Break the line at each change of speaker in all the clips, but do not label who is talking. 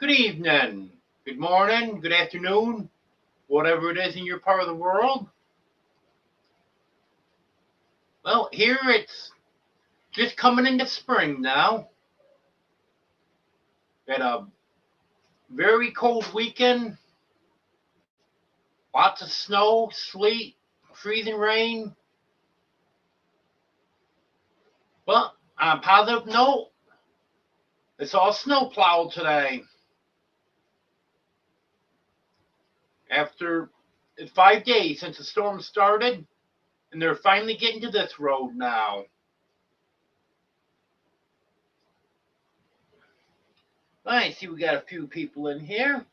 Good evening, good morning, good afternoon, whatever it is in your part of the world. Well, here it's just coming into spring now. Had a very cold weekend, lots of snow, sleet, freezing rain. But on a positive note, it's all snow plowed today. After 5 days since the storm started, and they're finally getting to this road now. I see we got a few people in here.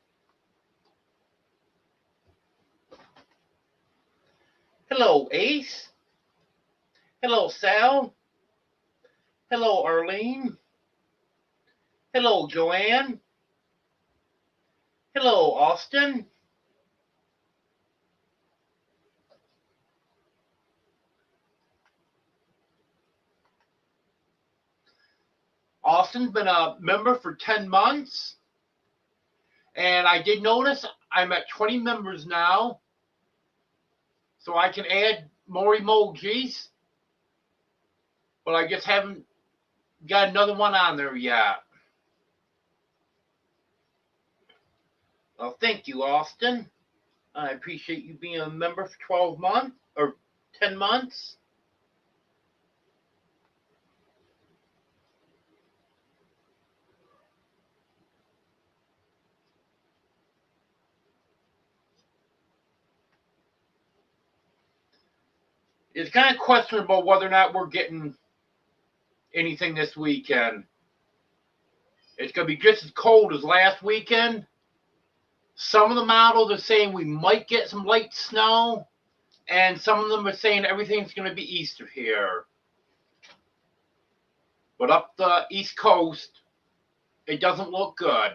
Hello, Ace. Hello, Sal. Hello, Arlene. Hello, Joanne. Hello, Austin. Austin's been a member for 10 months. And I did notice I'm at 20 members now. So I can add more emojis. But I just haven't got another one on there yet. Well, thank you, Austin. I appreciate you being a member for 12 months or 10 months. It's kind of questionable whether or not we're getting anything this weekend. It's going to be just as cold as last weekend. Some of the models are saying we might get some light snow, and some of them are saying everything's going to be Easter here. But up the East Coast, it doesn't look good.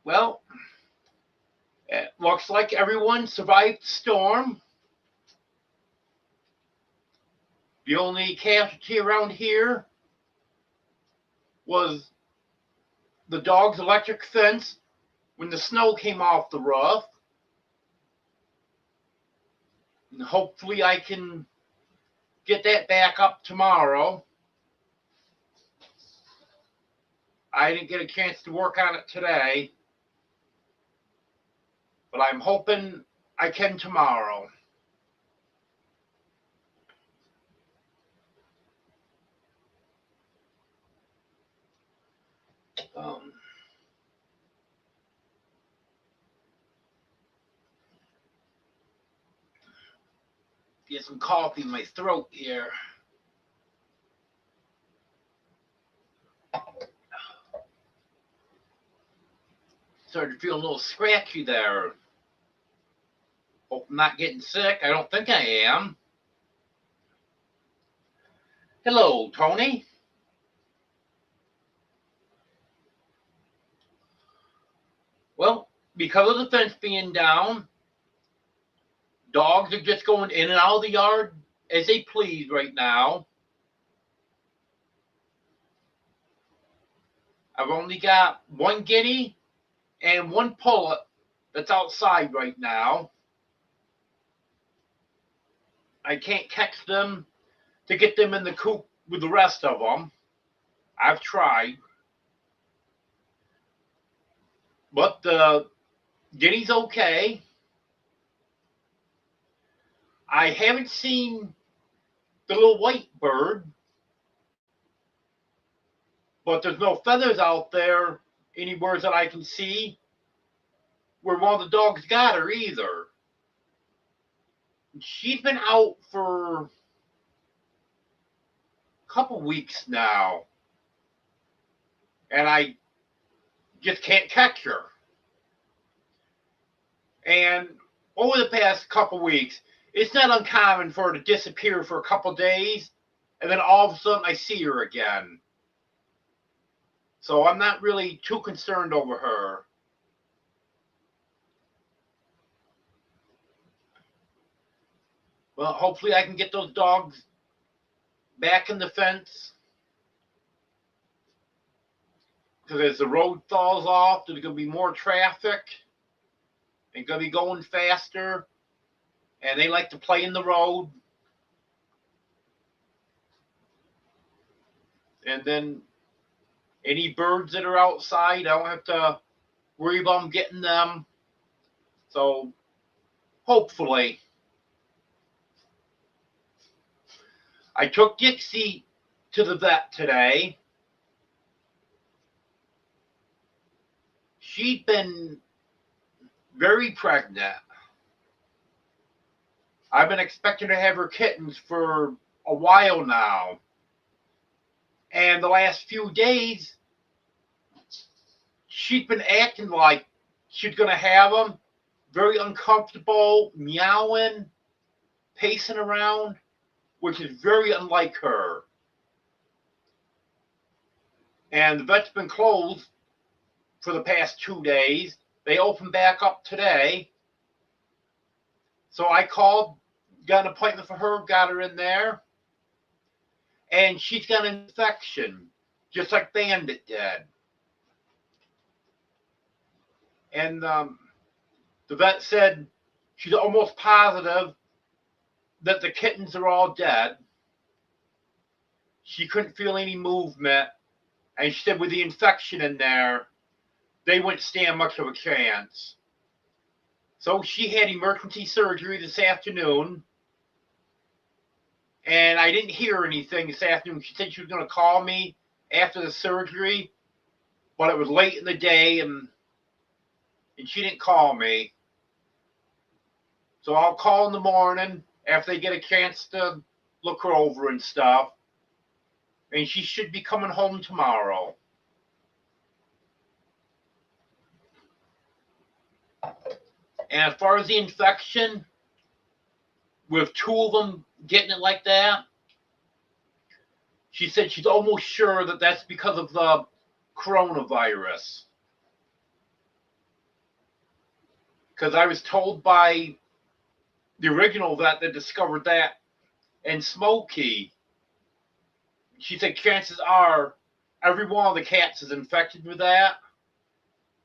Well, it looks like everyone survived the storm. The only casualty around here was the dog's electric fence when the snow came off the roof. And hopefully I can get that back up tomorrow. I didn't get a chance to work on it today, but I'm hoping I can tomorrow. Get some coffee in my throat here. Started feeling a little scratchy there. Hope I'm not getting sick. I don't think I am. Hello, Tony. Well, because of the fence being down, dogs are just going in and out of the yard as they please right now. I've only got one guinea and one pullet that's outside right now. I can't catch them to get them in the coop with the rest of them. I've tried. But the guinea's okay. I haven't seen the little white bird, but there's no feathers out there anywhere that I can see where one of the dogs got her either. She's been out for a couple weeks now, and I just can't catch her. And over the past couple weeks, it's not uncommon for her to disappear for a couple days, and then all of a sudden I see her again. So I'm not really too concerned over her. Well, hopefully I can get those dogs back in the fence. Because as the road thaws off, there's going to be more traffic. And going to be going faster. And they like to play in the road. And then any birds that are outside, I don't have to worry about them getting them. So hopefully. I took Dixie to the vet today. She'd been very pregnant. I've been expecting to have her kittens for a while now. And the last few days, she'd been acting like she's going to have them. Very uncomfortable, meowing, pacing around, which is very unlike her. And the vet's been closed for the past 2 days. They opened back up today. So I called, got an appointment for her, got her in there. And she's got an infection, just like Bandit did. And the vet said she's almost positive that the kittens are all dead. She couldn't feel any movement. And she said with the infection in there, they wouldn't stand much of a chance. So she had emergency surgery this afternoon. And I didn't hear anything this afternoon. She said she was going to call me after the surgery. But it was late in the day and she didn't call me. So I'll call in the morning after they get a chance to look her over and stuff. And she should be coming home tomorrow. And as far as the infection, with 2 of them getting it like that, she said she's almost sure that that's because of the coronavirus. Because I was told by the original vet that discovered that and Smokey, she said chances are every one of the cats is infected with that,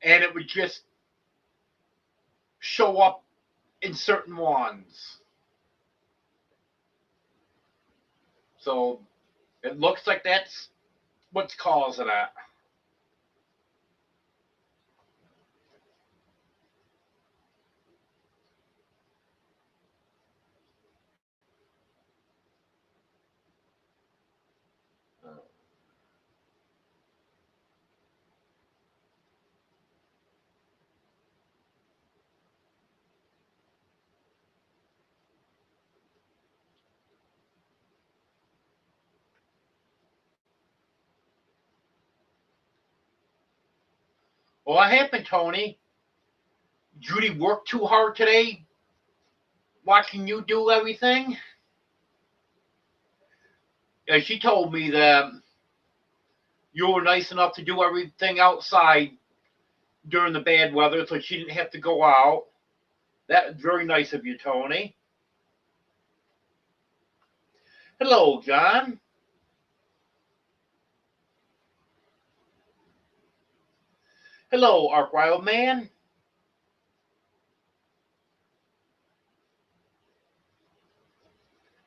and it would just show up in certain ones. So it looks like that's what's causing it. Well, what happened, Tony? Judy worked too hard today watching you do everything? Yeah, she told me that you were nice enough to do everything outside during the bad weather so she didn't have to go out. That was very nice of you, Tony. Hello, John. Hello, Ark Wild Man.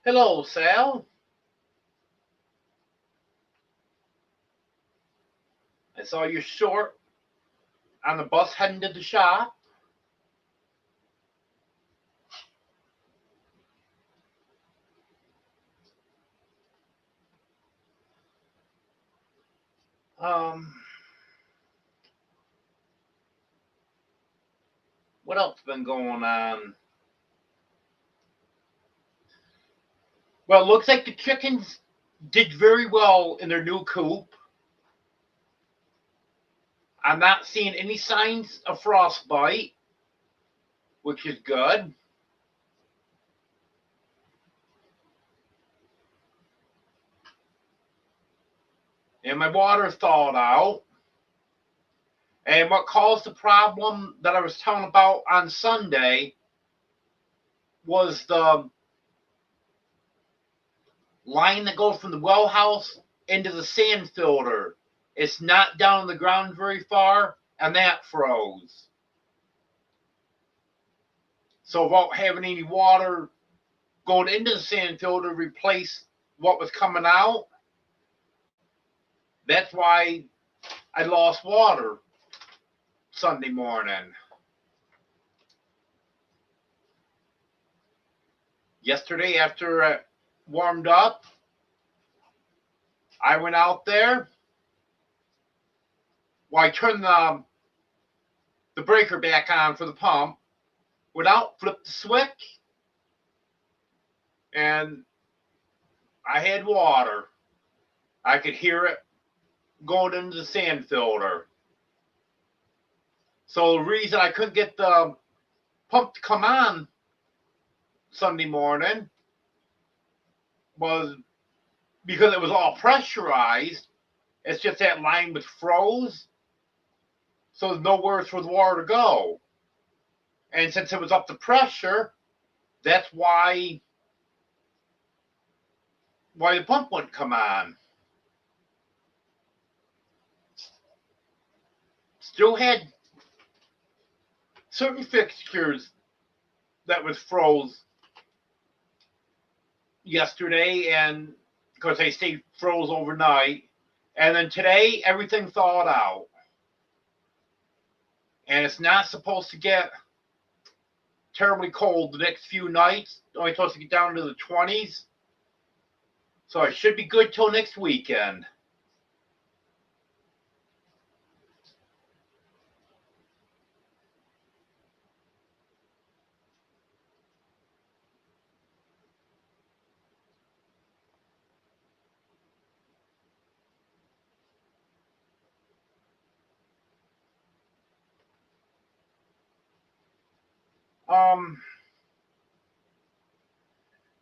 Hello, Sal. I saw you short on the bus heading to the shop. What else been going on? Well, it looks like the chickens did very well in their new coop. I'm not seeing any signs of frostbite, which is good. And my water thawed out. And what caused the problem that I was telling about on Sunday was the line that goes from the well house into the sand filter. It's not down on the ground very far, and that froze. So without having any water going into the sand filter to replace what was coming out, that's why I lost water Sunday morning. Yesterday, after it warmed up, I went out there. Well, I turned the breaker back on for the pump, went out, flipped the switch, and I had water. I could hear it going into the sand filter. So the reason I couldn't get the pump to come on Sunday morning was because it was all pressurized. It's just that line was froze, so there's nowhere for the water to go. And since it was up to pressure, that's why the pump wouldn't come on. Still had certain fixtures that was froze yesterday, and because they stayed froze overnight. And then today, everything thawed out. And it's not supposed to get terribly cold the next few nights. Only supposed to get down to the 20s. So it should be good till next weekend.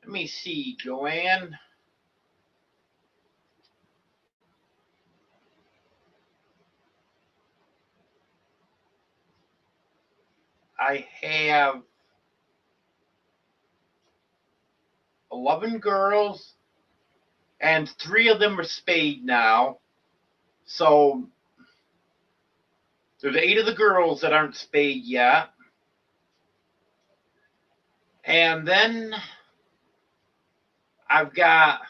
Let me see, Joanne. I have 11 girls, and 3 of them are spayed now. So there's 8 of the girls that aren't spayed yet. And then I've got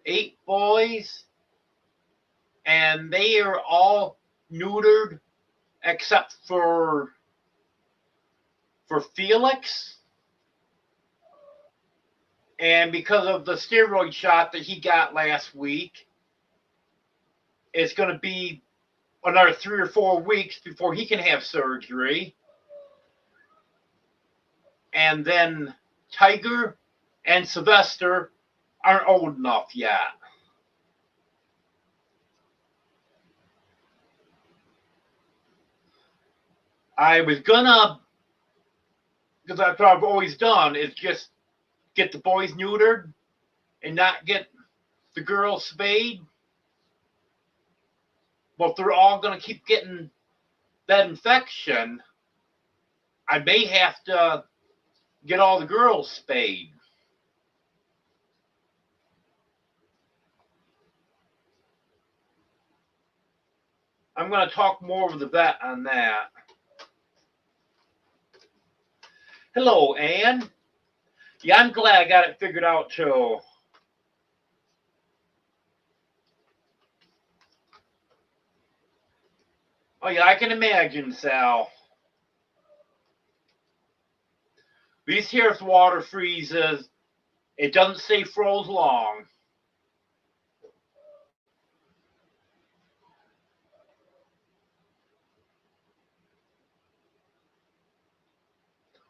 8 boys, and they are all neutered except for Felix. And because of the steroid shot that he got last week, it's going to be another 3 or 4 weeks before he can have surgery. And then Tiger and Sylvester aren't old enough yet. I was gonna, because that's what I've always done, is just get the boys neutered and not get the girls spayed. But if they're all gonna keep getting that infection, I may have to get all the girls spayed. I'm going to talk more with the vet on that. Hello, Ann. Yeah, I'm glad I got it figured out, too. Oh, yeah, I can imagine, Sal. These here water freezes. It doesn't stay froze long.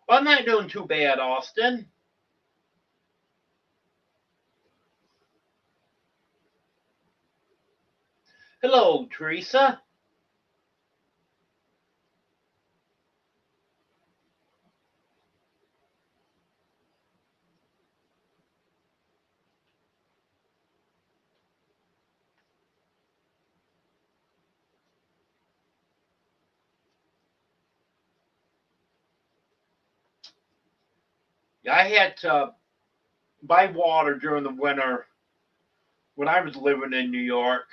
Well, I'm not doing too bad, Austin. Hello, Teresa. Yeah, I had to buy water during the winter when I was living in New York.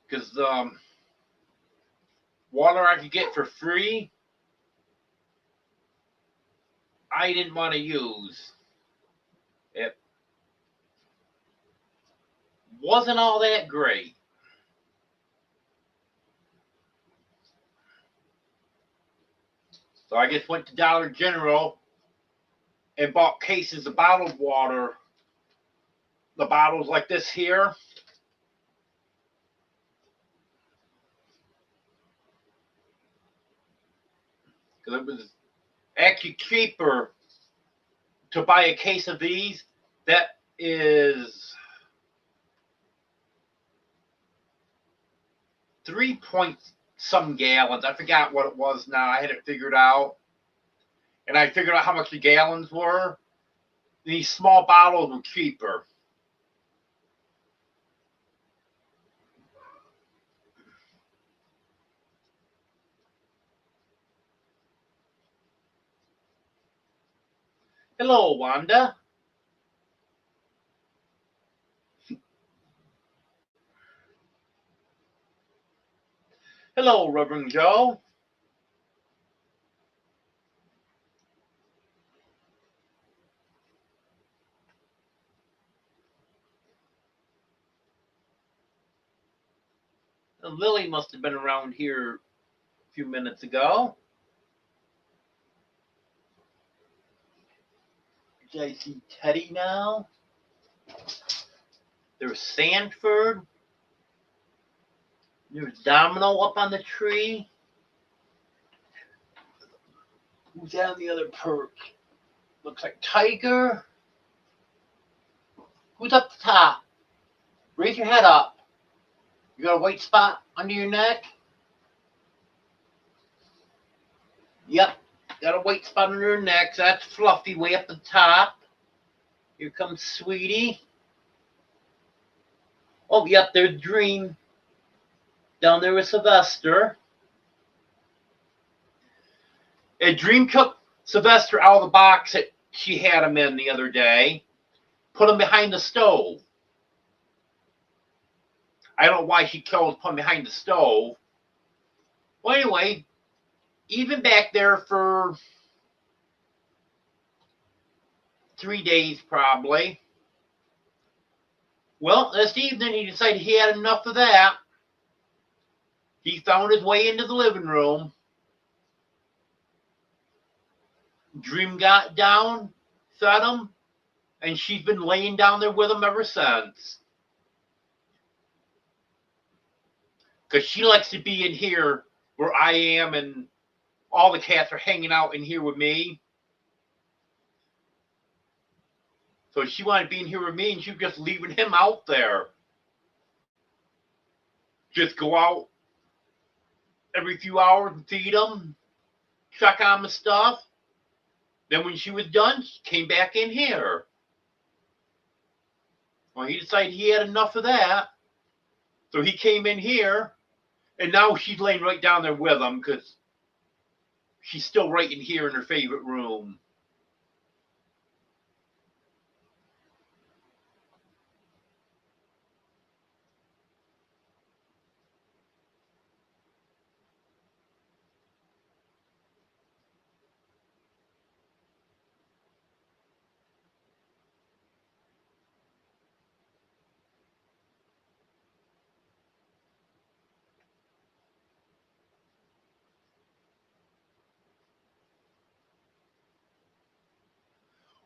Because water I could get for free, I didn't want to use. It wasn't all that great. So I just went to Dollar General and bought cases of bottled water. The bottles like this here. Because it was actually cheaper to buy a case of these. That is 3 point some gallons. I forgot what it was now. I had it figured out. And I figured out how much the gallons were. These small bottles were cheaper. Hello, Wanda. Hello, Reverend Joe. Lily must have been around here a few minutes ago. Did I see Teddy now? There's Sanford. There's Domino up on the tree. Who's on the other perch? Looks like Tiger. Who's up the top? Raise your head up. You got a white spot under your neck? Yep, got a white spot under her neck. So that's Fluffy way up the top. Here comes Sweetie. Oh, yep, there's Dream. Down there with Sylvester. And Dream took Sylvester out of the box that she had him in the other day. Put him behind the stove. I don't know why she chose to put him behind the stove. Well, anyway, even back there for 3 days probably. Well, this evening he decided he had enough of that. He found his way into the living room. Dream got down, fed him, and she's been laying down there with him ever since. Because she likes to be in here where I am, and all the cats are hanging out in here with me. So she wanted to be in here with me, and she was just leaving him out there. Just go out every few hours and feed him, check on the stuff. Then when she was done, she came back in here. Well, he decided he had enough of that. So he came in here, and now she's laying right down there with him because she's still right in here in her favorite room.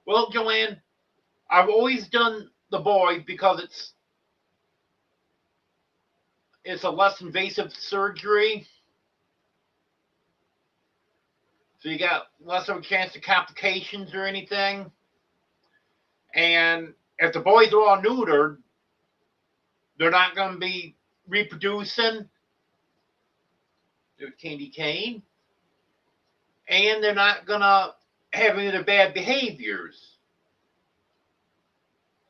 Well, Joanne, I've always done the boy because it's a less invasive surgery. So you got less of a chance of complications or anything. And if the boys are all neutered, they're not going to be reproducing. There's Candy Cane. And they're not going to have any of their bad behaviors.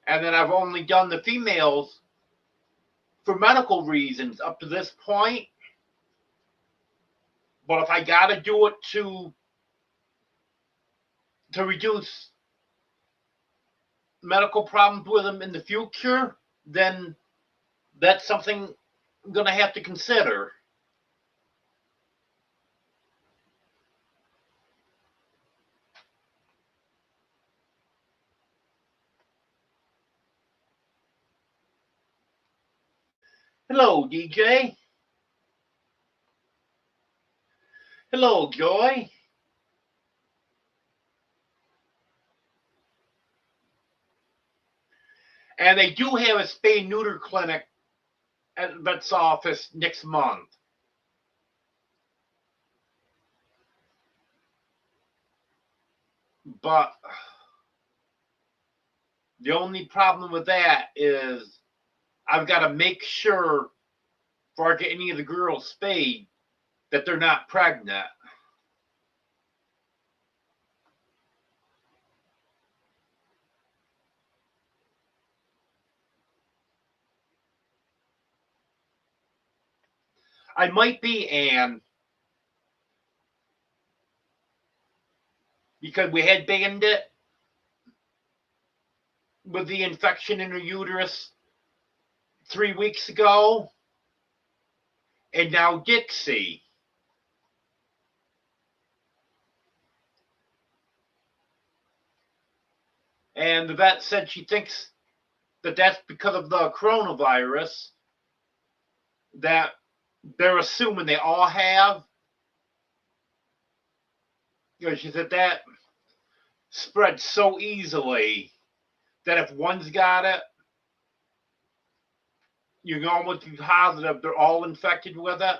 And then I've only done the females for medical reasons up to this point. But if I gotta do it to reduce medical problems with them in the future, then that's something I'm gonna have to consider. Hello, DJ. Hello, Joy. And they do have a spay and neuter clinic at the vet's office next month. But the only problem with that is I've got to make sure before I get any of the girls spayed that they're not pregnant. I might be Anne because we had Bandit with the infection in her uterus 3 weeks ago, and now Dixie. And the vet said she thinks that that's because of the coronavirus that they're assuming they all have. You know, she said that spreads so easily that if one's got it, you can almost be positive they're all infected with it.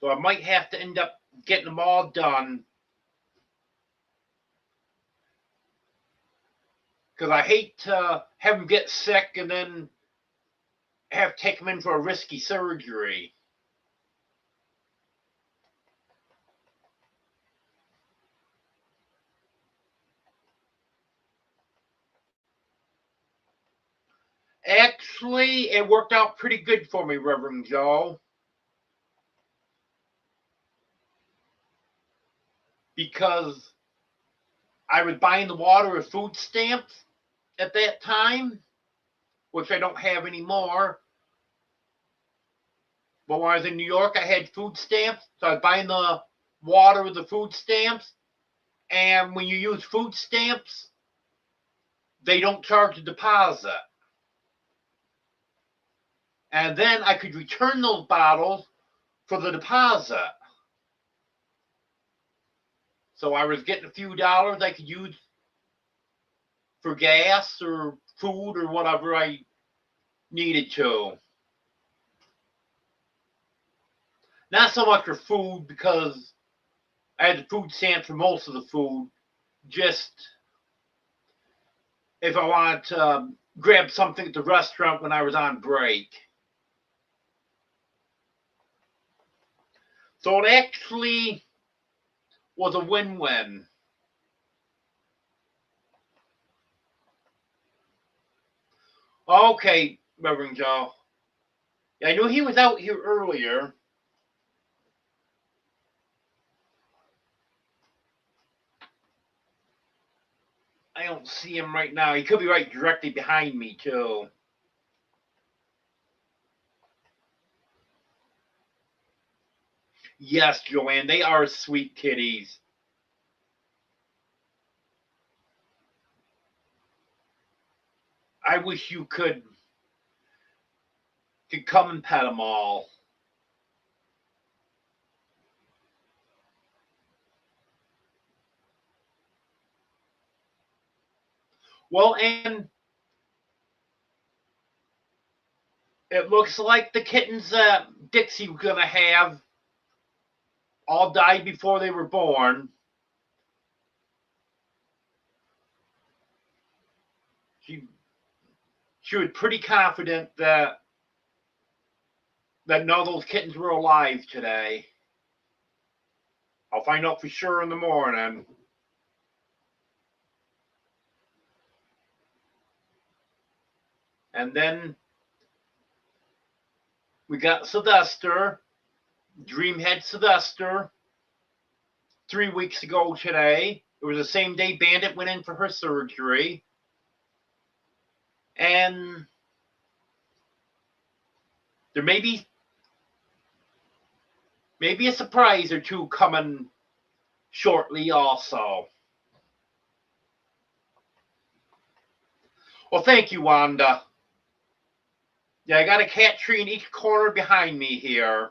So I might have to end up getting them all done. Because I hate to have them get sick and then have to take them in for a risky surgery. Actually, it worked out pretty good for me, Reverend Joe. Because I was buying the water with food stamps at that time, which I don't have anymore. But when I was in New York, I had food stamps. So I was buying the water with the food stamps. And when you use food stamps, they don't charge a deposit. And then I could return those bottles for the deposit. So I was getting a few dollars I could use for gas or food or whatever I needed to. Not so much for food because I had the food stamps for most of the food. Just if I wanted to grab something at the restaurant when I was on break. So it actually was a win-win. Okay, Reverend Joe. Yeah, I knew he was out here earlier. I don't see him right now. He could be right directly behind me, too. Yes, Joanne, they are sweet kitties. I wish you could come and pet them all. Well, and it looks like the kittens that Dixie was going to have all died before they were born. She was pretty confident that none of those kittens were alive today. I'll find out for sure in the morning. And then We got Sylvester. Dream had Sylvester 3 weeks ago today. It was the same day Bandit went in for her surgery. And there may be maybe a surprise or two coming shortly also. Well, thank you, Wanda. Yeah, I got a cat tree in each corner behind me here.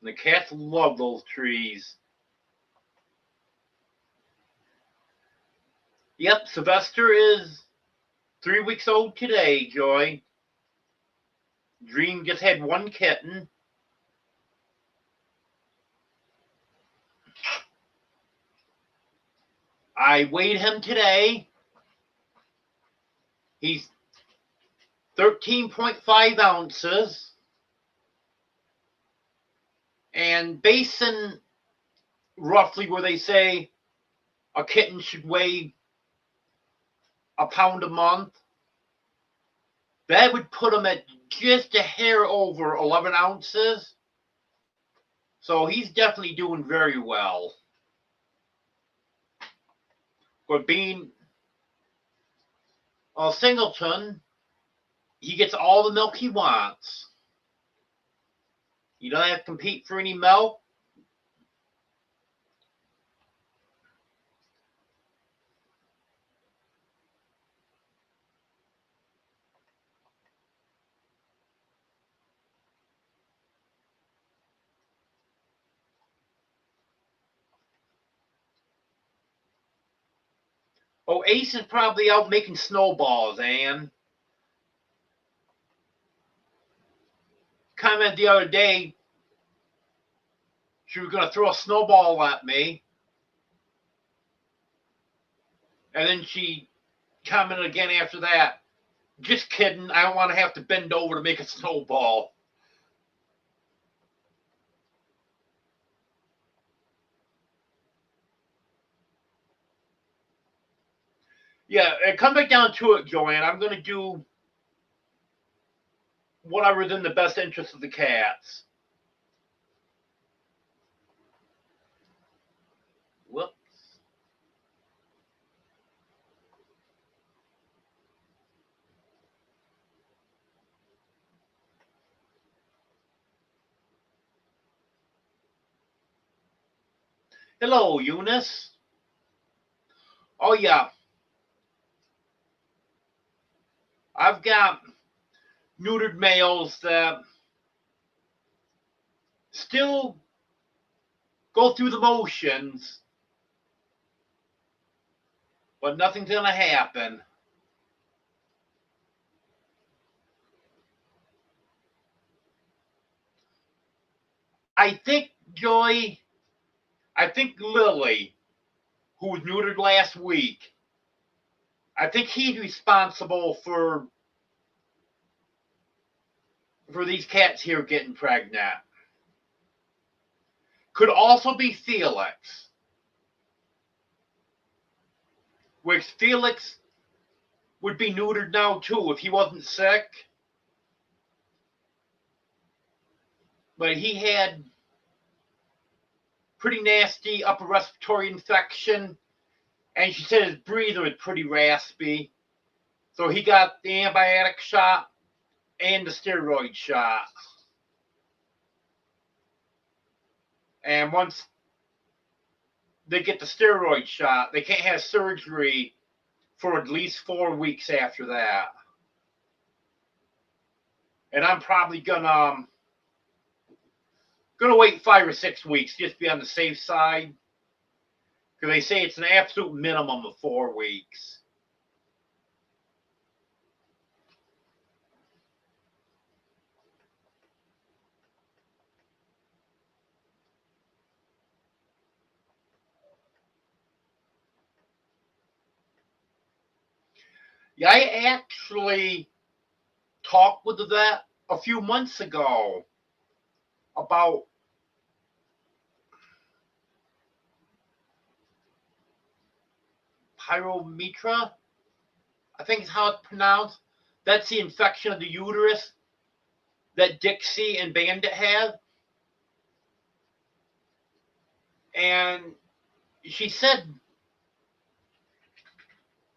And the cats love those trees. Yep, Sylvester is 3 weeks old today, Joy. Dream just had one kitten. I weighed him today. He's 13.5 ounces. And basing roughly where they say a kitten should weigh a pound a month, that would put him at just a hair over 11 ounces. So he's definitely doing very well. But being a singleton, he gets all the milk he wants. You don't have to compete for any milk. Oh, Ace is probably out making snowballs, Ann. Commented the other day she was going to throw a snowball at me. And then she commented again after that, just kidding, I don't want to have to bend over to make a snowball. Yeah, and come back down to it, Joanne. I'm going to do whatever's in the best interest of the cats. Whoops. Hello, Eunice. Oh, yeah. I've got neutered males that still go through the motions, but nothing's going to happen. I think, Joy, Lily, who was neutered last week, I think he's responsible for these cats here getting pregnant. Could also be Felix, which Felix would be neutered now too if he wasn't sick. But he had pretty nasty upper respiratory infection, and she said his breather was pretty raspy. So he got the antibiotic shot and the steroid shot. And once they get the steroid shot, they can't have surgery for at least 4 weeks after that. And I'm probably gonna wait 5 or 6 weeks just to be on the safe side, because they say it's an absolute minimum of 4 weeks. Yeah, I actually talked with the vet a few months ago about pyometra, I think is how it's pronounced. That's the infection of the uterus that Dixie and Bandit have. And she said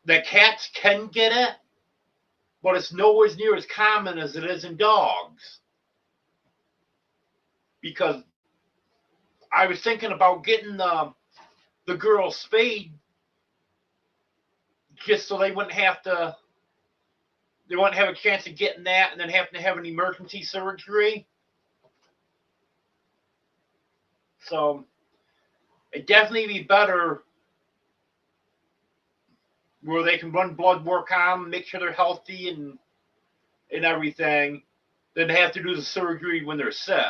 that cats can get it, but it's nowhere near as common as it is in dogs. Because I was thinking about getting the girl spayed just so they wouldn't have a chance of getting that and then having to have an emergency surgery. So it definitely be better where they can run blood work on them, make sure they're healthy and everything, than to have to do the surgery when they're sick.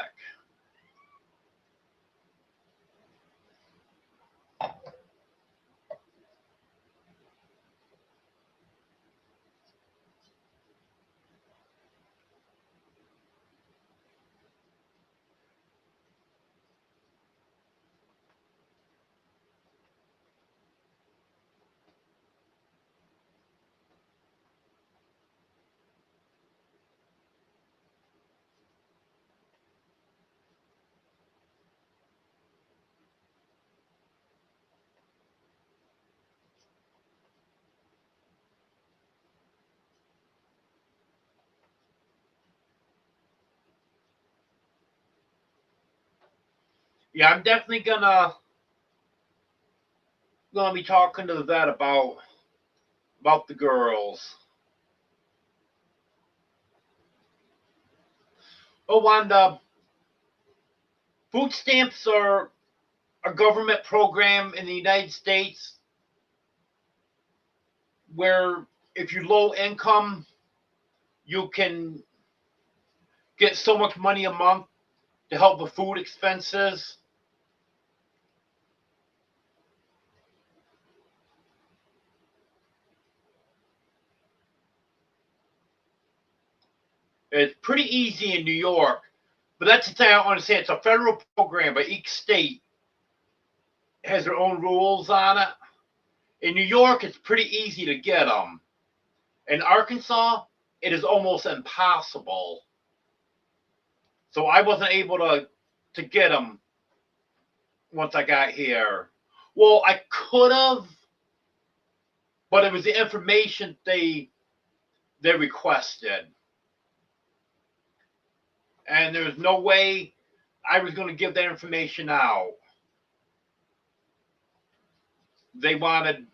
Yeah, I'm definitely gonna be talking to the vet about the girls. Oh, Wanda, food stamps are a government program in the United States where if you're low income, you can get so much money a month to help with food expenses. It's pretty easy in New York, but that's the thing I don't understand. It's a federal program, but each state has their own rules on it. In New York, it's pretty easy to get them. In Arkansas, it is almost impossible. So I wasn't able to get them once I got here. Well, I could have, but it was the information they requested, and there was no way I was going to give that information out. They wanted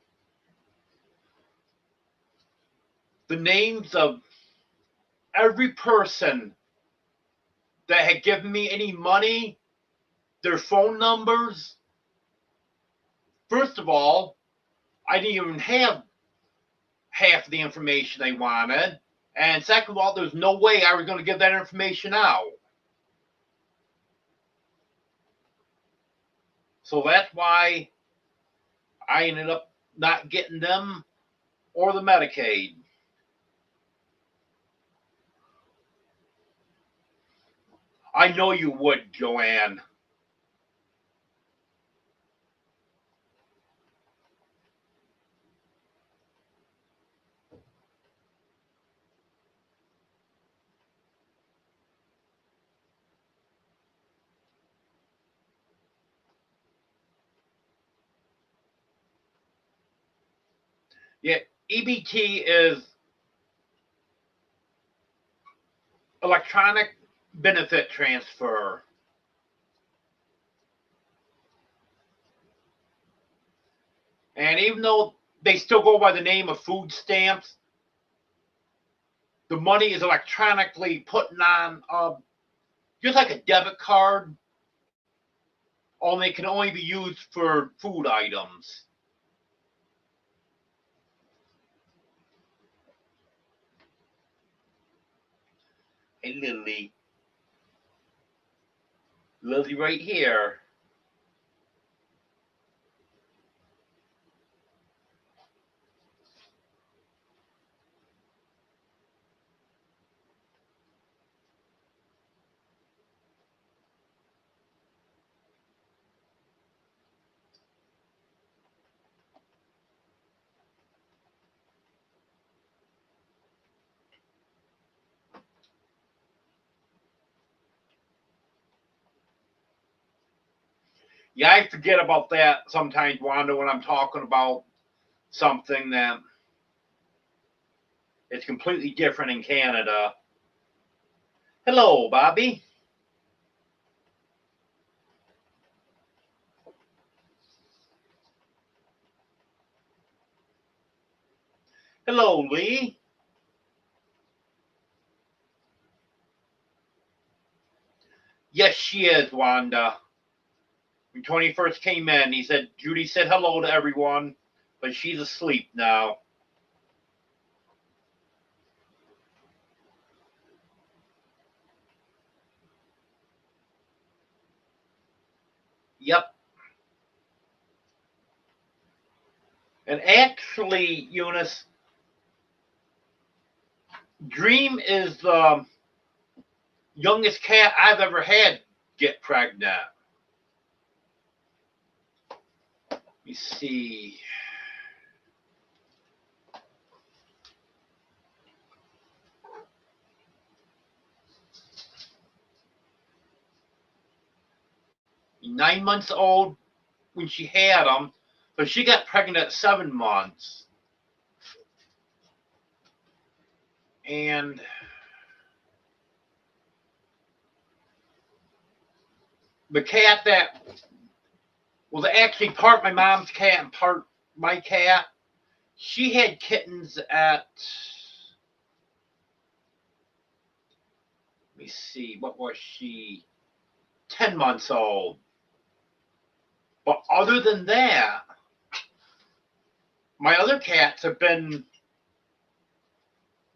the names of every person that had given me any money, their phone numbers. First of all, I didn't even have half the information they wanted. And second of all, there's no way I was going to give that information out. So that's why I ended up not getting them or the Medicaid. I know you would, Joanne. Yeah, EBT is electronic benefit transfer. And even though they still go by the name of food stamps, the money is electronically put on just like a debit card, only it can only be used for food items. Hey, Lily. Lily right here. Yeah, I forget about that sometimes, Wanda, when I'm talking about something that is completely different in Canada. Hello, Bobby. Hello, Lee. Yes, she is, Wanda. When Tony first came in, he said, Judy said hello to everyone, but she's asleep now. Yep. And actually, Eunice, Dream is the youngest cat I've ever had get pregnant. Let me see. Nine months old when she had him, but she got pregnant at 7 months. And the cat that was actually part my mom's cat and part my cat, she had kittens at, let me see, what was she? 10 months old. But other than that, my other cats have been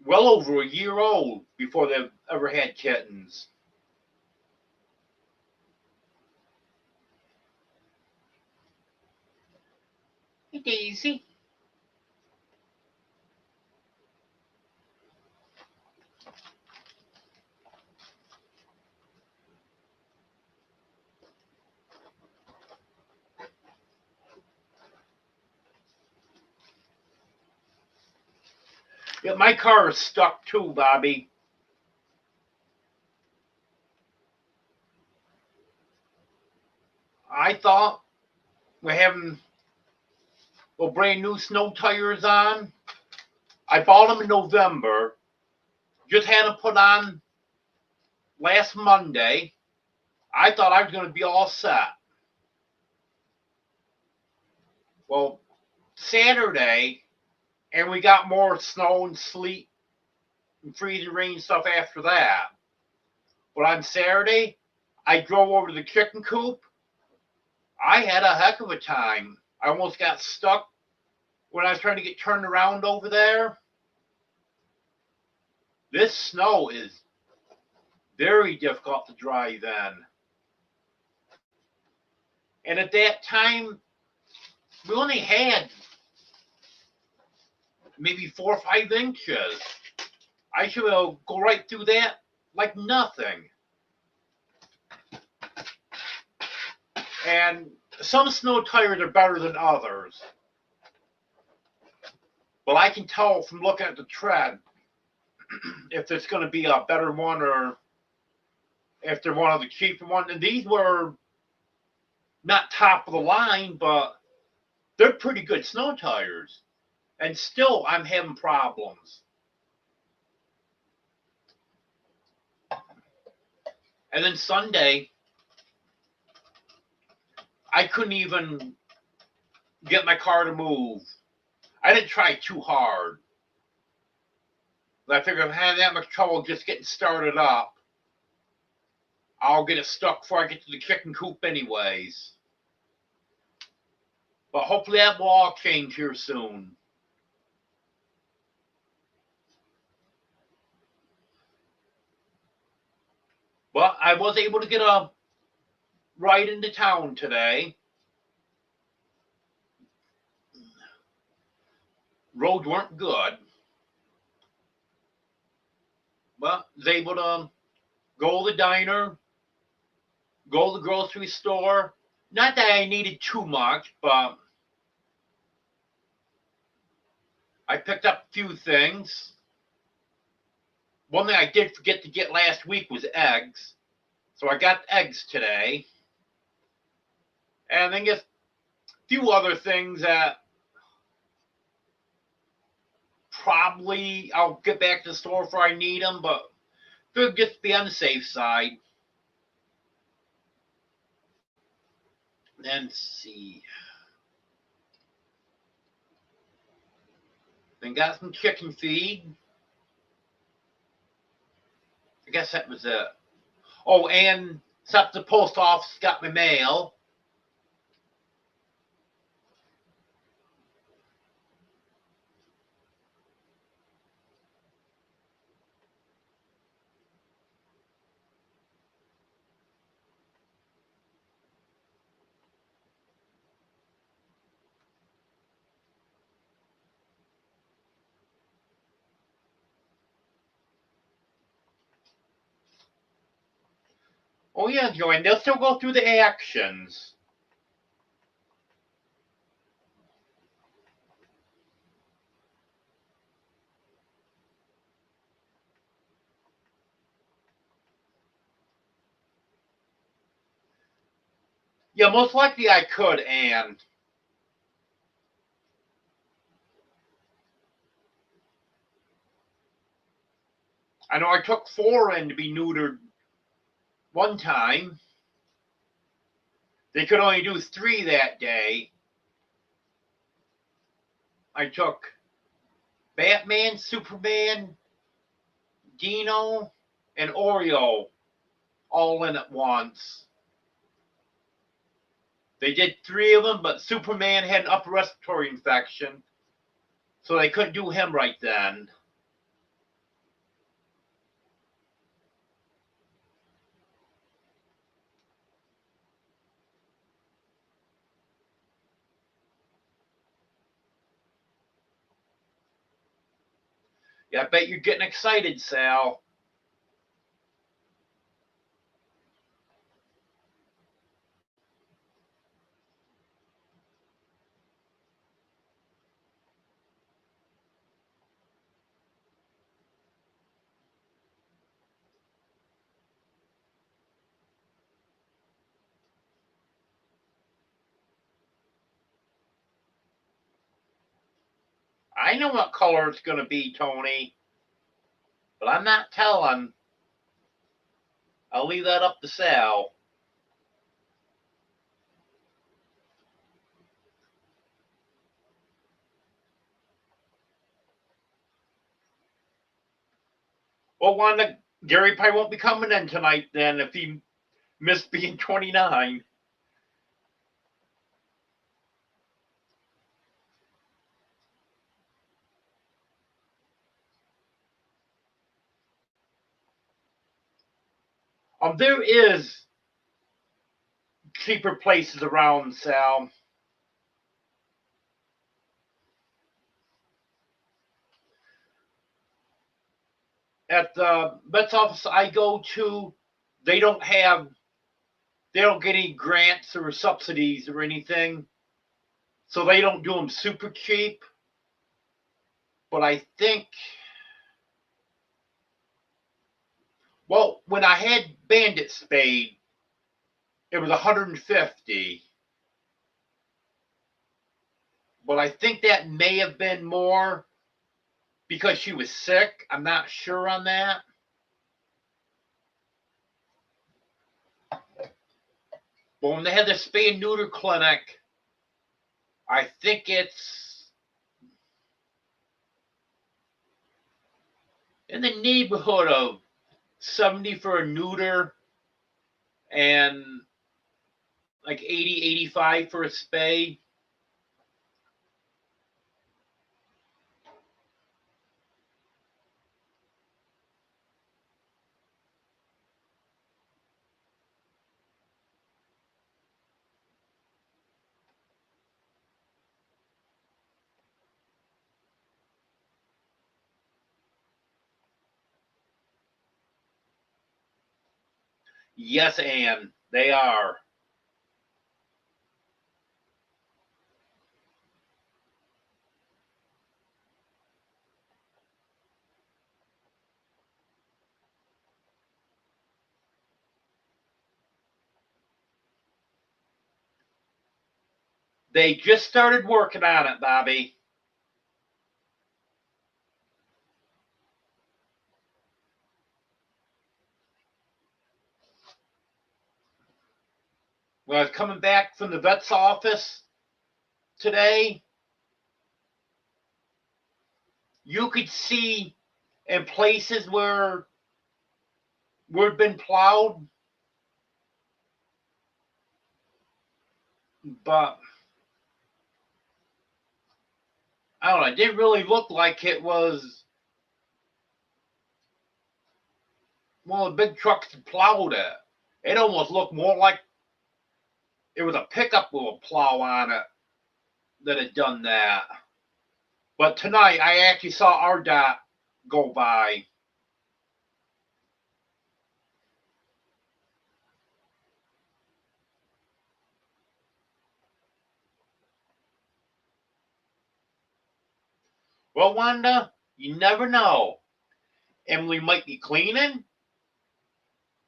well over a year old before they've ever had kittens. Hey, Daisy. Yeah, my car is stuck too, Bobby. I thought we're having brand new snow tires on. I bought them in November. Just had them put on last Monday. I thought I was going to be all set. Well, Saturday, and we got more snow and sleet and freezing rain stuff after that. But on Saturday, I drove over to the chicken coop. I had a heck of a time. I almost got stuck when I was trying to get turned around over there. This snow is very difficult to drive in. And at that time, we only had maybe 4 or 5 inches. I should go right through that like nothing. And some snow tires are better than others. But I can tell from looking at the tread if it's going to be a better one or if they're one of the cheaper ones. And these were not top of the line, but they're pretty good snow tires. And still, I'm having problems. And then Sunday, I couldn't even get my car to move. I didn't try too hard. But I figured if I had that much trouble just getting started up, I'll get it stuck before I get to the chicken coop anyways. But hopefully that will all change here soon. But I was able to get a ride into town today. Roads weren't good. But was able to go to the diner, go to the grocery store. Not that I needed too much, but I picked up a few things. One thing I did forget to get last week was eggs. So I got eggs today. And then just a few other things that probably I'll get back to the store if I need them, but could just be on the safe side. And see. Then got some chicken feed. I guess that was it. Oh, and except the post office got my mail. Oh yeah, Joanne, they'll still go through the actions. Yeah, most likely I could, and I know I took 4 in to be neutered one time. They could only do 3 that day. I took Batman, Superman, Dino, and Oreo all in at once. They did 3 of them, but Superman had an upper respiratory infection, so they couldn't do him right then. Yeah, I bet you're getting excited, Sal. I know what color it's going to be, Tony, but I'm not telling. I'll leave that up to Sal. Well, Wanda, Gary probably won't be coming in tonight then if he missed being 29. There is cheaper places around, Sal. At the vet's office I go to, they don't have, they don't get any grants or subsidies or anything, so they don't do them super cheap. But I think, well, when I had Bandit spayed, it was 150. But I think that may have been more because she was sick. I'm not sure on that. But when they had the spay and neuter clinic, I think it's in the neighborhood of 70 for a neuter and like 80, 85 for a spay. Yes, Anne, they are. They just started working on it, Bobby. When I was coming back from the vet's office today, you could see in places where it'd been plowed, but I don't know, it didn't really look like it was one of the big trucks that plowed it. It almost looked more like it was a pickup with a plow on it that had done that. But tonight, I actually saw RDOT go by. Well, Wanda, you never know. Emily might be cleaning.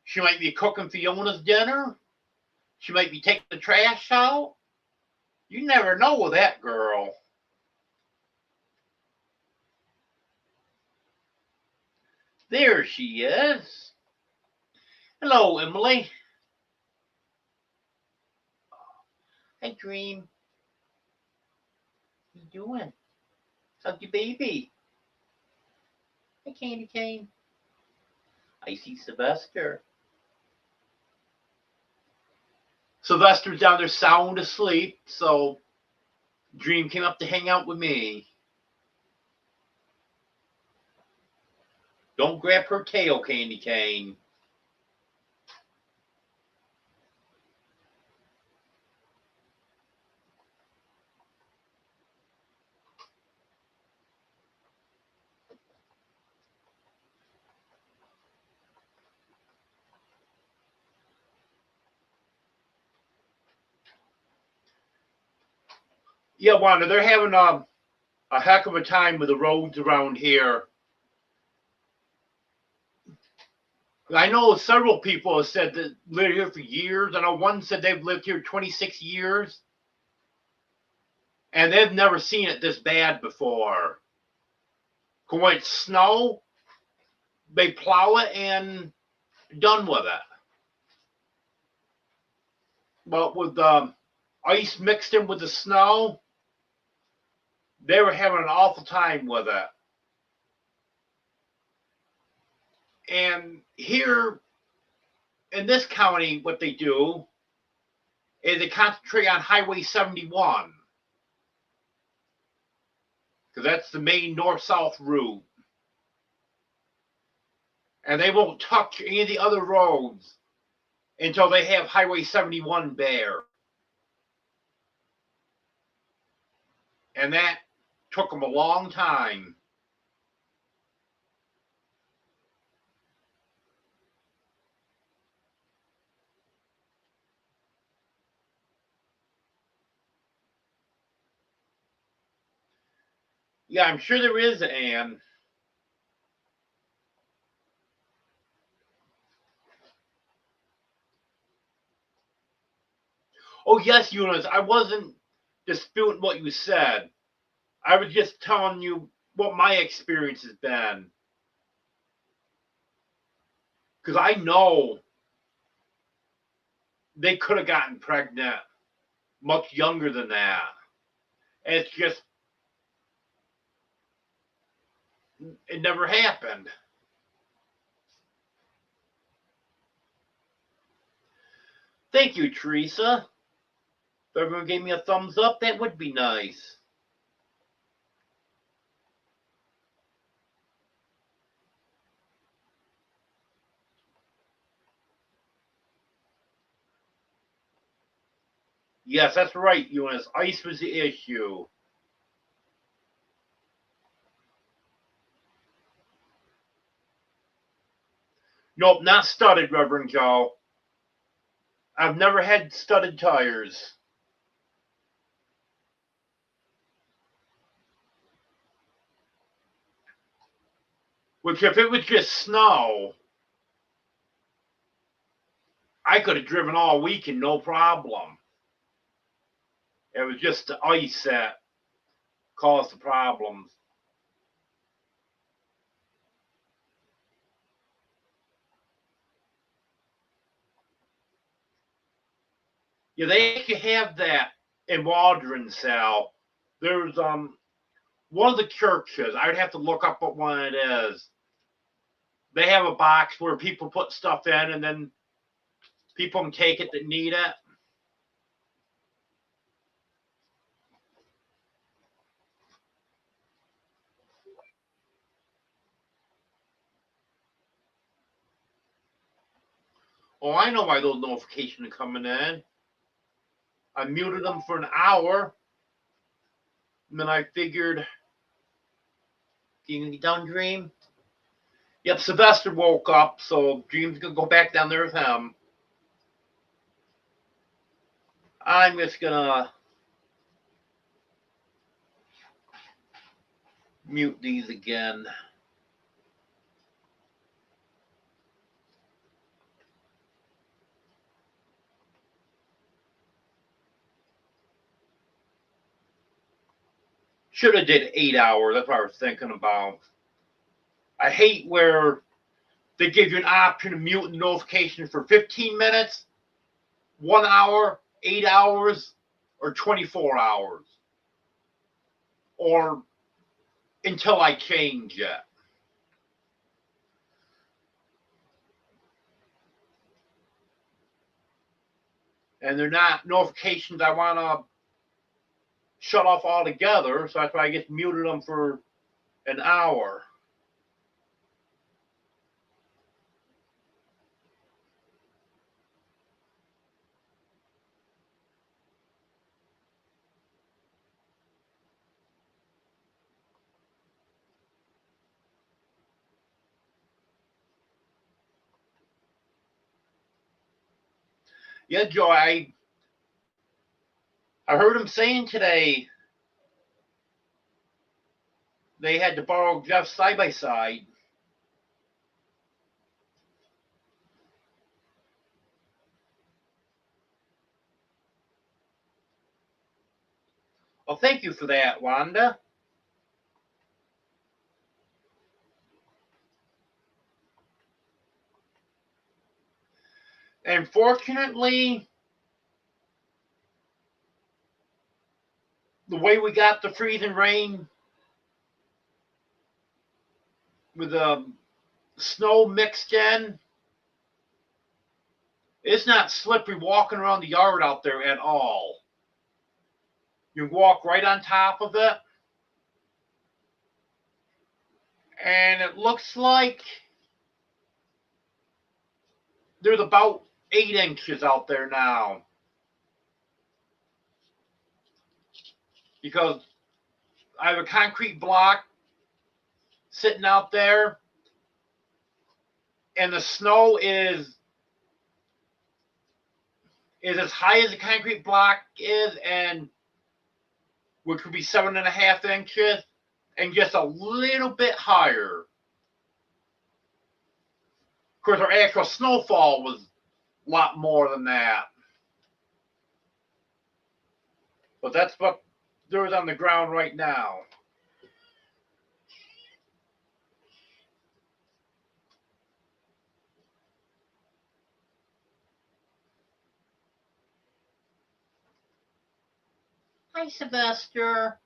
She might be cooking Fiona's dinner. She might be taking the trash out. You never know with that girl. There she is. Hello, Emily. Hey, Dream. What you doing? How's your baby? Hey, Candy Cane. I see Sylvester. Sylvester's down there sound asleep, so Dream came up to hang out with me. Don't grab her tail, Candy Cane. Yeah, Wanda, they're having a heck of a time with the roads around here. I know several people have said that live here for years. I know one said they've lived here 26 years, and they've never seen it this bad before. When it's snow, they plow it and done with it. But with the ice mixed in with the snow, they were having an awful time with it. And here in this county, what they do is they concentrate on Highway 71, because that's the main north-south route. And they won't touch any of the other roads until they have Highway 71 bare. And that took them a long time. Yeah, I'm sure there is, Anne. Oh, yes, Eunice, I wasn't disputing what you said. I was just telling you what my experience has been. Because I know they could have gotten pregnant much younger than that. And it's just, it never happened. Thank you, Teresa. If everyone gave me a thumbs up, that would be nice. Yes, that's right, Eunice. Ice was the issue. Nope, not studded, Reverend Joe. I've never had studded tires. Which, if it was just snow, I could have driven all weekend, no problem. It was just the ice that caused the problems. Yeah, they could have that in Waldron cell. There's one of the churches. I would have to look up what one it is. They have a box where people put stuff in, and then people can take it that need it. Oh, I know why those notifications are coming in. I muted them for an hour, and then I figured, you done, Dream? Yep, Sylvester woke up, so Dream's gonna go back down there with him. I'm just gonna mute these again. Should have did 8 hours. That's what I was thinking about. I hate where they give you an option to mute notification for 15 minutes, 1 hour, 8 hours, or 24 hours. Or until I change it. And they're not notifications I want to shut off altogether, so that's why I just muted them for an hour. Yeah, Joy, I heard him saying today they had to borrow Jeff's side-by-side. Well, thank you for that, Wanda. And fortunately, the way we got the freezing rain with the snow mixed in, it's not slippery walking around the yard out there at all. You walk right on top of it, and it looks like there's about 8 inches out there now. Because I have a concrete block sitting out there, and the snow is as high as the concrete block is, and which would be 7.5 inches, and just a little bit higher. Of course, our actual snowfall was a lot more than that. But that's what there is on the ground right now. Hi, Sylvester.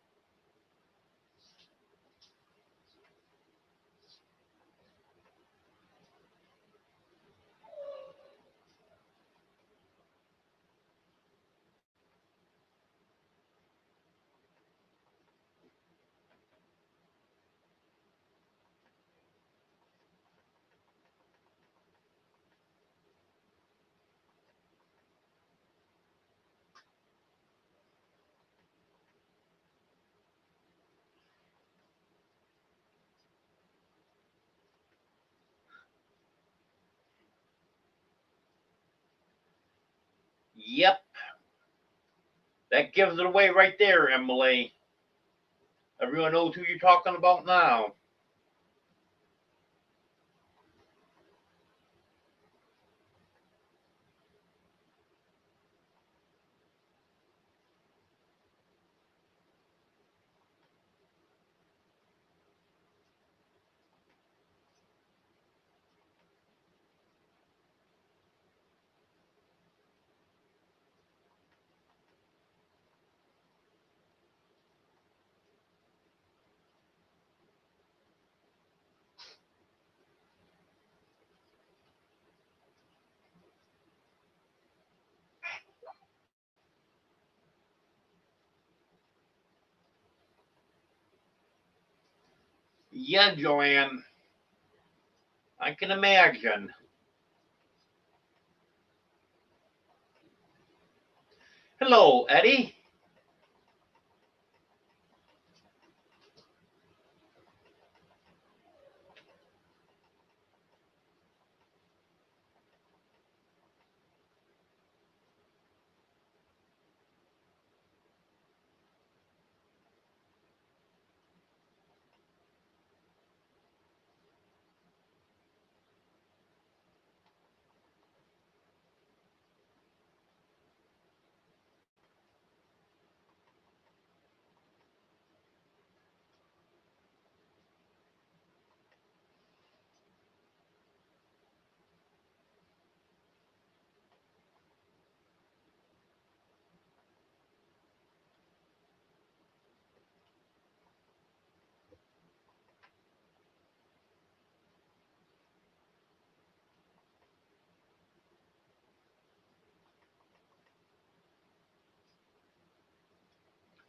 Yep. That gives it away right there, Emily. Everyone knows who you're talking about now. Yeah, Joanne, I can imagine. Hello, Eddie.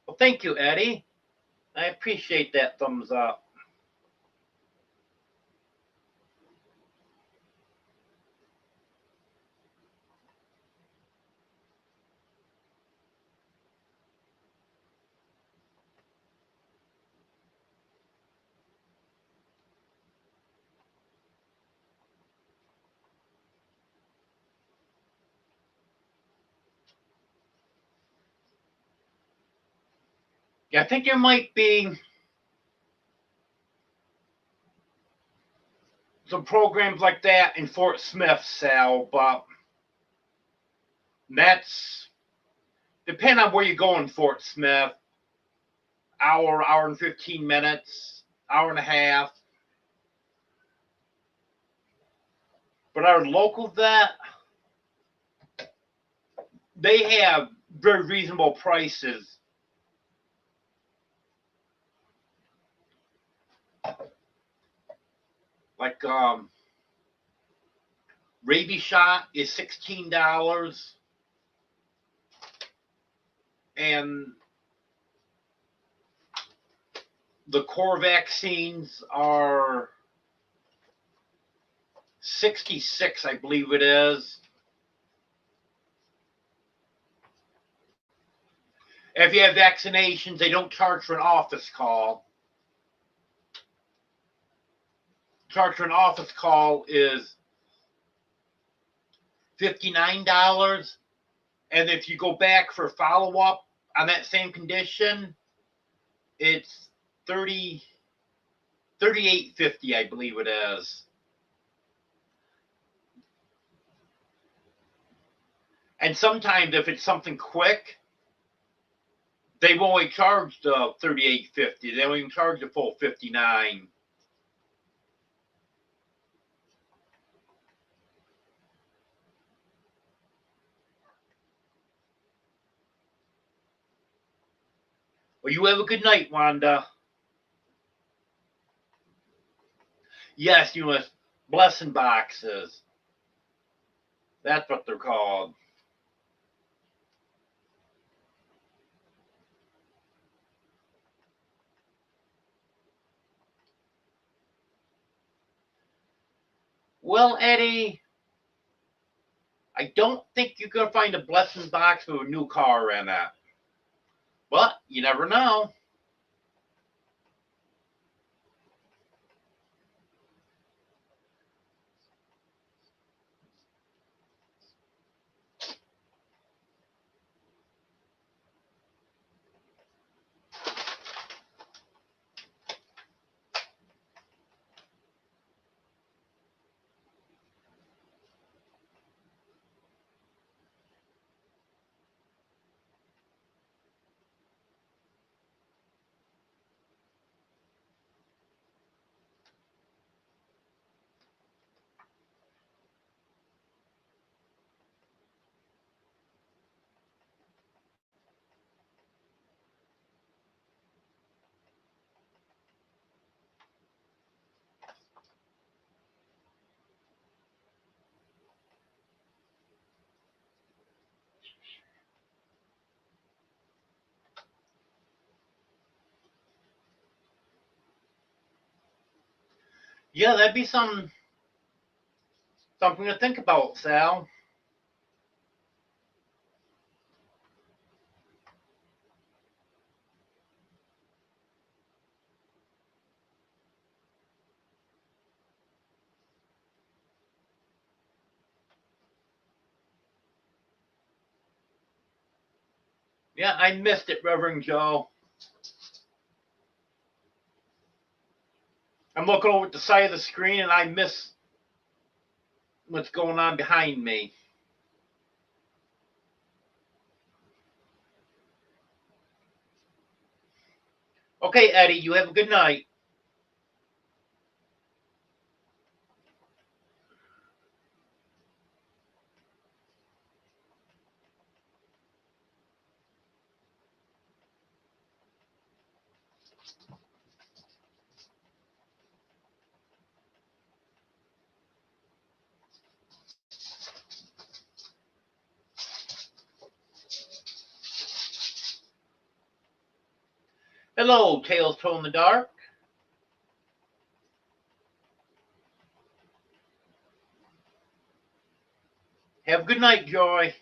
Well, thank you, Eddie. I appreciate that thumbs up. Yeah, I think there might be some programs like that in Fort Smith, Sal, but that's depend on where you go in Fort Smith. Hour and 15 minutes, hour and a half. But our local vet, they have very reasonable prices. Like rabies shot is $16, and the core vaccines are 66, I believe it is. If you have vaccinations, they don't charge for an office call. Charge for an office call is $59. And if you go back for follow up on that same condition, it's 38.50, I believe it is. And sometimes if it's something quick, they've only charged 38.50. They don't even charge the full 59. Well, you have a good night, Wanda. Yes, you must blessing boxes. That's what they're called. Well, Eddie, I don't think you're gonna find a blessing box with a new car in it. But you never know. Yeah, that'd be something to think about, Sal. Yeah, I missed it, Reverend Joe. I'm looking over at the side of the screen and I miss what's going on behind me. Okay, Eddie, you have a good night. Hello, Tales Told in the Dark. Have a good night, Joy.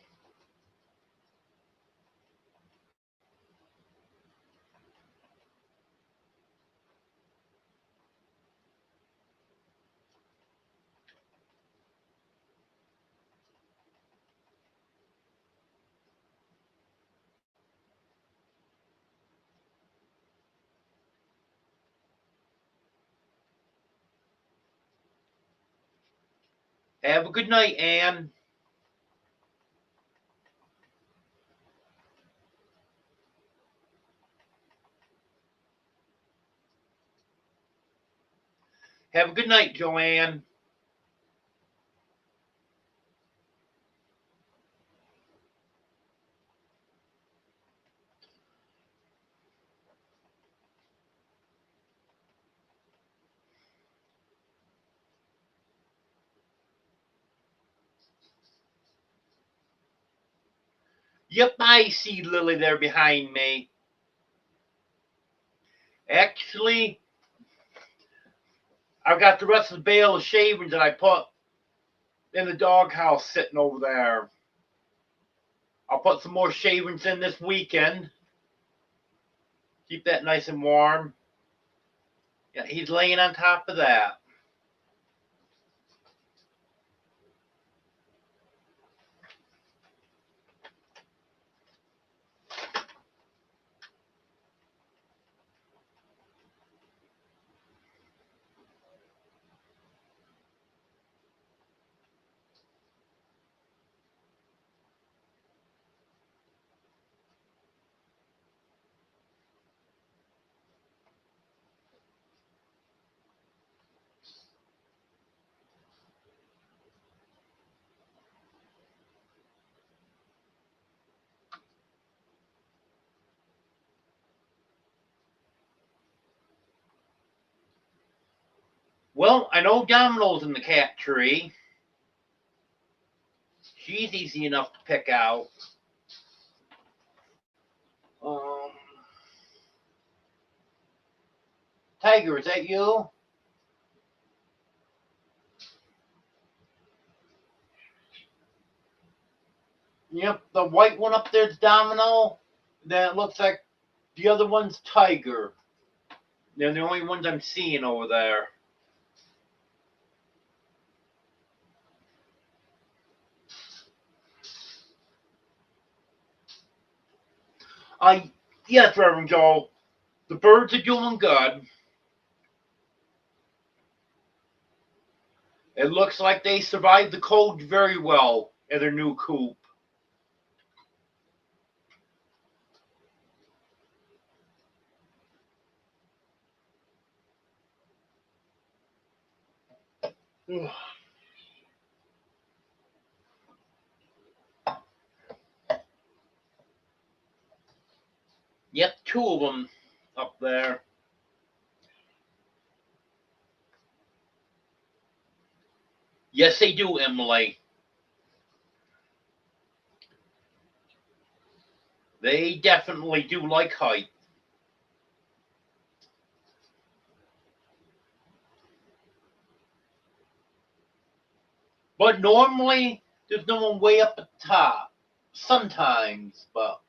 Have a good night, Anne. Have a good night, Joanne. Yep, I see Lily there behind me. Actually, I've got the rest of the bale of shavings that I put in the doghouse sitting over there. I'll put some more shavings in this weekend. Keep that nice and warm. Yeah, he's laying on top of that. Well, I know Domino's in the cat tree. She's easy enough to pick out. Um, Tiger, is that you? Yep, the white one up there's Domino. Then it looks like the other one's Tiger. They're the only ones I'm seeing over there. Yes, Reverend Joe. The birds are doing good. It looks like they survived the cold very well in their new coop. Yep, two of them up there. Yes, they do, Emily. They definitely do like height. But normally, there's no one way up at the top. Sometimes, but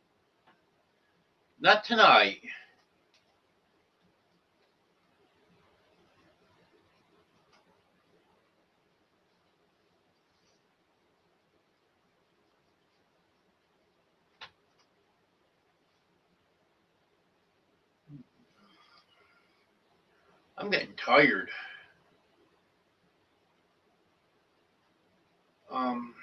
not tonight. I'm getting tired. Um,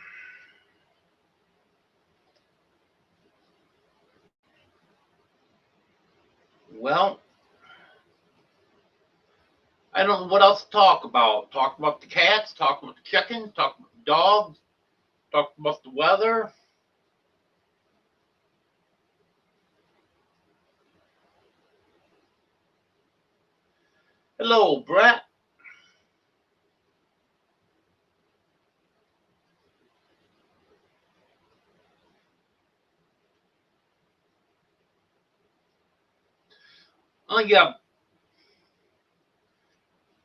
well, I don't know what else to talk about. Talk about the cats, talk about the chickens, talk about the dogs, talk about the weather. Hello, Brett. Oh, yeah.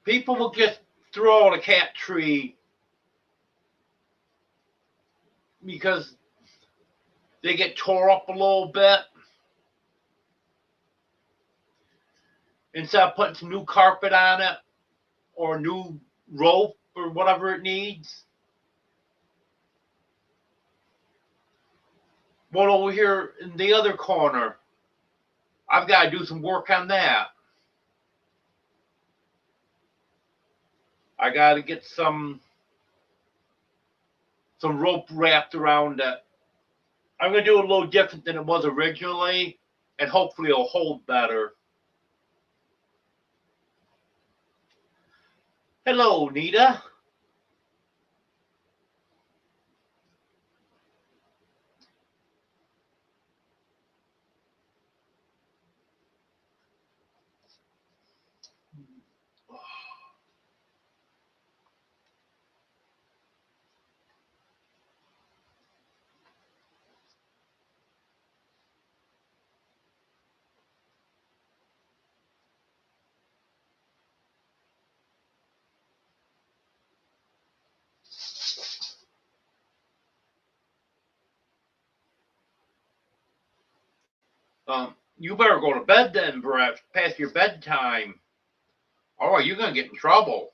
People will just throw out a cat tree because they get tore up a little bit. Instead of putting some new carpet on it or new rope or whatever it needs. But over here in the other corner, I've got to do some work on that. I got to get some rope wrapped around it. I'm going to do it a little different than it was originally, and hopefully it'll hold better. Hello, Nita. You better go to bed then, Brett. Past your bedtime. Oh, you're going to get in trouble.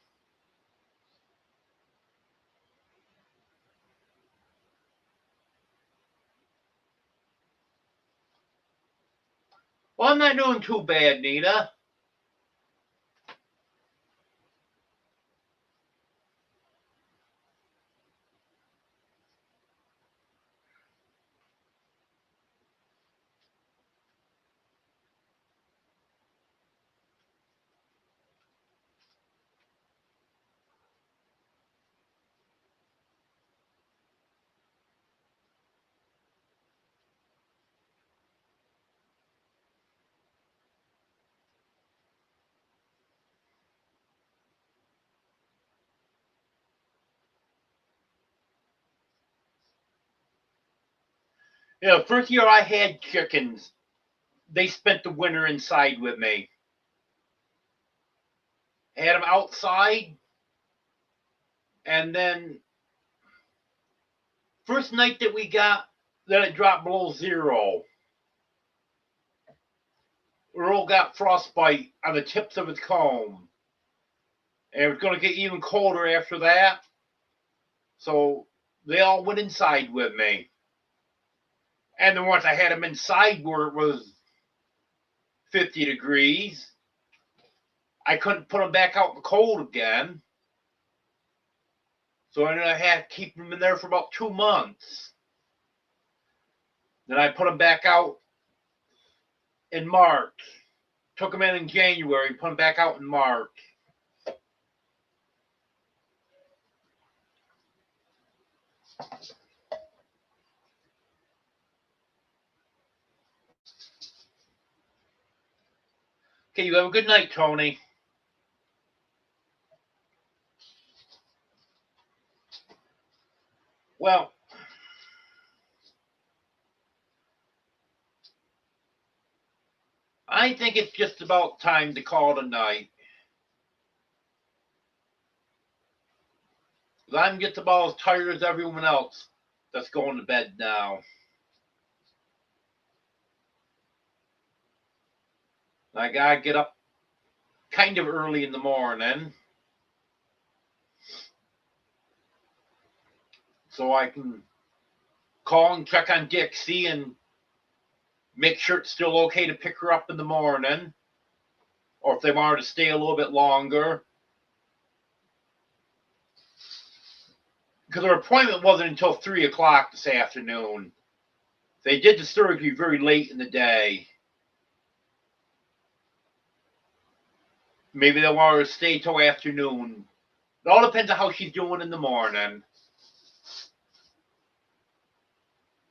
Well, I'm not doing too bad, Nita. You know, first year I had chickens, they spent the winter inside with me. Had them outside, and then first night that we got, then it dropped below zero. Earl got frostbite on the tips of his comb. And it was going to get even colder after that. So they all went inside with me. And then once I had them inside where it was 50 degrees, I couldn't put them back out in the cold again. So I had to keep them in there for about 2 months. Then I put them back out in March. Took them in January, put them back out in March. Okay, you have a good night, Tony. Well, I think it's just about time to call it a night. I'm just about as tired as everyone else that's going to bed now. I gotta get up kind of early in the morning so I can call and check on Dixie and make sure it's still okay to pick her up in the morning, or if they want her to stay a little bit longer. Because her appointment wasn't until 3 o'clock this afternoon. They did the surgery very late in the day. Maybe they want her to stay till afternoon. It all depends on how she's doing in the morning.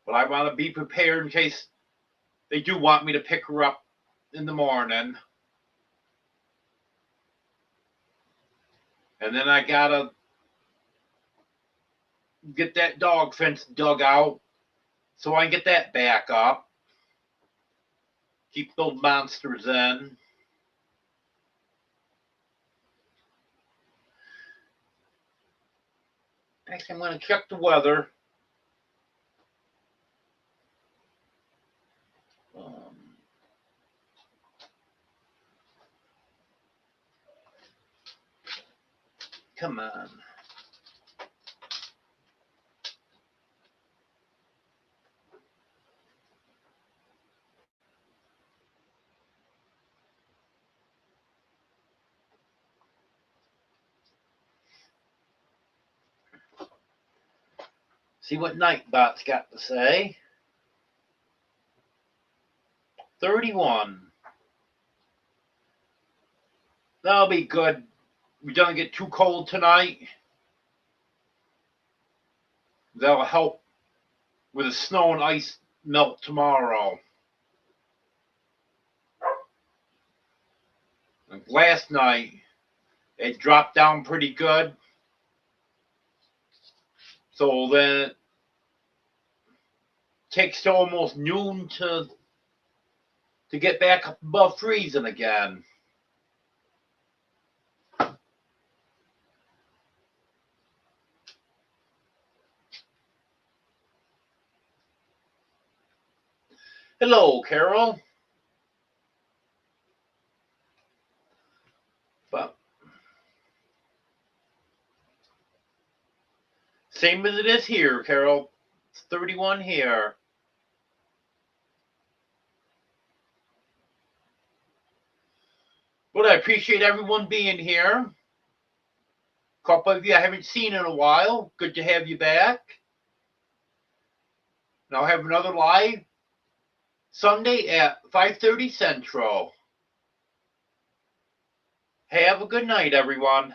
But I want to be prepared in case they do want me to pick her up in the morning. And then I gotta get that dog fence dug out so I can get that back up. Keep those monsters in. Actually, I'm going to check the weather. Come on. See what Nightbot's got to say. 31. That'll be good. We don't get too cold tonight. That'll help with the snow and ice melt tomorrow. Like last night, it dropped down pretty good. So then it takes to almost noon to get back up above freezing again. Hello, Carol. But same as it is here, Carol. It's 31 here. But I appreciate everyone being here. A couple of you I haven't seen in a while. Good to have you back. And I'll have another live Sunday at 5:30 Central. Have a good night, everyone.